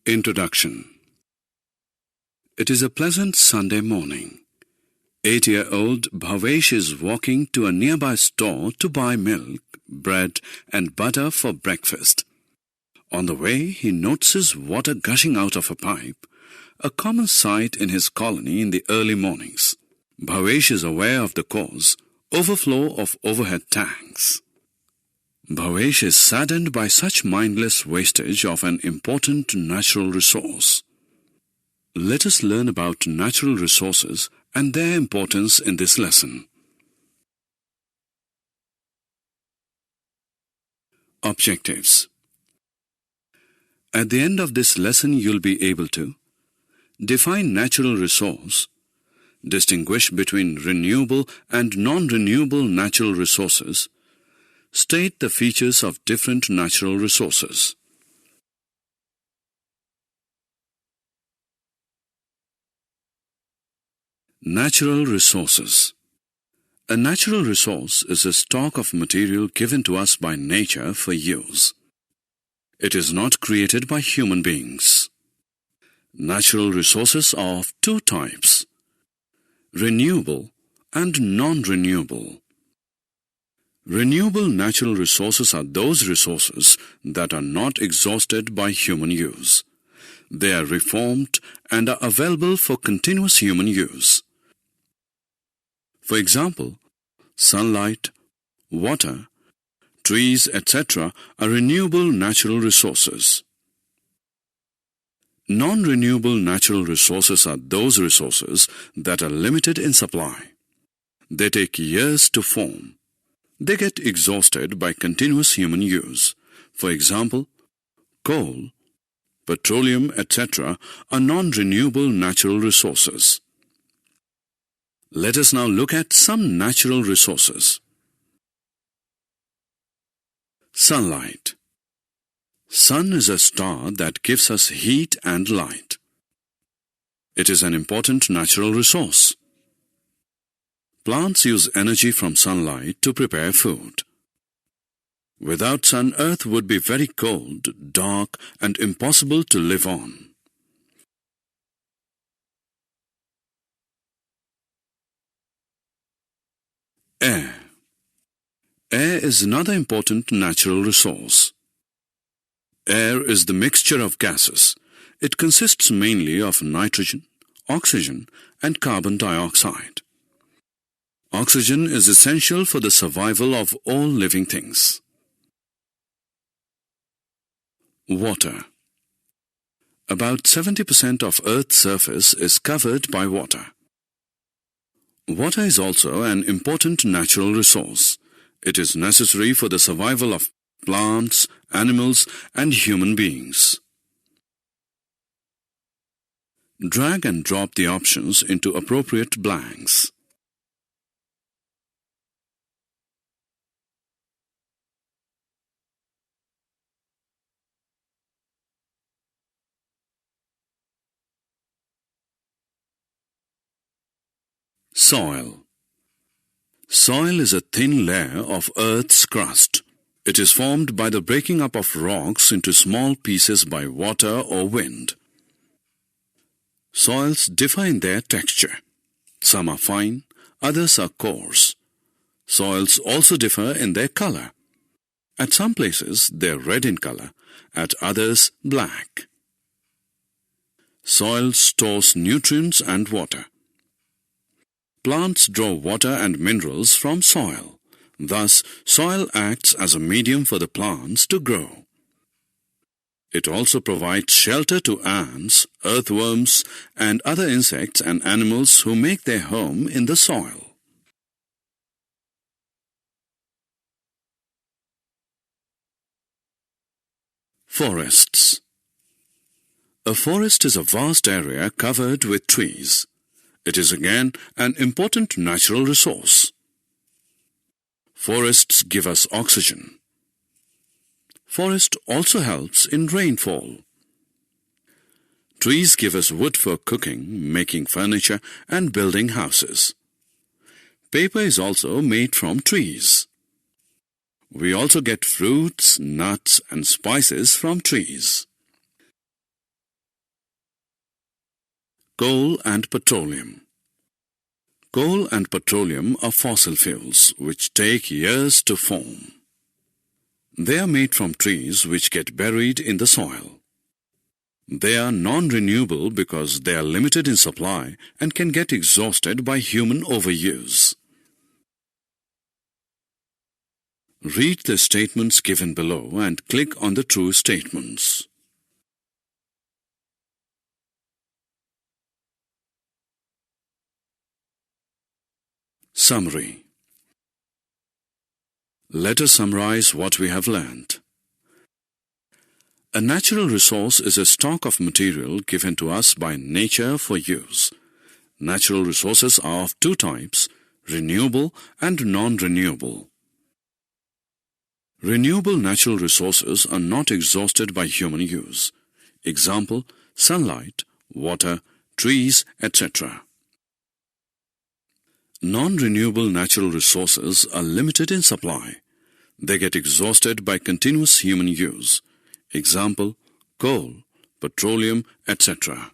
Introduction. It is a pleasant Sunday morning. 8-year-old Bhavesh is walking to a nearby store to buy milk, bread and butter for breakfast. On the way, he notices water gushing out of a pipe, a common sight in his colony in the early mornings. Bhavesh is aware of the cause, overflow of overhead tanks. Bhavesh is saddened by such mindless wastage of an important natural resource. Let us learn about natural resources and their importance in this lesson. Objectives. At the end of this lesson, you'll be able to define natural resource, distinguish between renewable and non-renewable natural resources, state the features of different natural resources. Natural resources. A natural resource is a stock of material given to us by nature for use. It is not created by human beings. Natural resources are of two types: renewable and non-renewable. Renewable natural resources are those resources that are not exhausted by human use. They are reformed and are available for continuous human use. For example, sunlight, water, trees, etc. are renewable natural resources. Non-renewable natural resources are those resources that are limited in supply. They take years to form. They get exhausted by continuous human use. For example, coal, petroleum, etc. are non-renewable natural resources. Let us now look at some natural resources. Sunlight. Sun is a star that gives us heat and light. It is an important natural resource. Plants use energy from sunlight to prepare food. Without sun, Earth would be very cold, dark, and impossible to live on. Air. Air is another important natural resource. Air is the mixture of gases. It consists mainly of nitrogen, oxygen, and carbon dioxide. Oxygen is essential for the survival of all living things. Water. About 70% of Earth's surface is covered by water. Water is also an important natural resource. It is necessary for the survival of plants, animals, and human beings. Drag and drop the options into appropriate blanks. Soil. Soil is a thin layer of Earth's crust. It is formed by the breaking up of rocks into small pieces by water or wind. Soils differ in their texture. Some are fine, others are coarse. Soils also differ in their color. At some places they are red in color, at others black. Soil stores nutrients and water. Plants draw water and minerals from soil. Thus, soil acts as a medium for the plants to grow. It also provides shelter to ants, earthworms, and other insects and animals who make their home in the soil. Forests. A forest is a vast area covered with trees. It is again an important natural resource. Forests give us oxygen. Forest also helps in rainfall. Trees give us wood for cooking, making furniture, and building houses. Paper is also made from trees. We also get fruits, nuts, and spices from trees. Coal and petroleum. Coal and petroleum are fossil fuels which take years to form. They are made from trees which get buried in the soil. They are non-renewable because they are limited in supply and can get exhausted by human overuse. Read the statements given below and click on the true statements. Summary. Let us summarize what we have learned. A natural resource is a stock of material given to us by nature for use. Natural resources are of two types, renewable and non-renewable. Renewable natural resources are not exhausted by human use. Example, sunlight, water, trees, etc. Non-renewable natural resources are limited in supply. They get exhausted by continuous human use. Example, coal, petroleum, etc.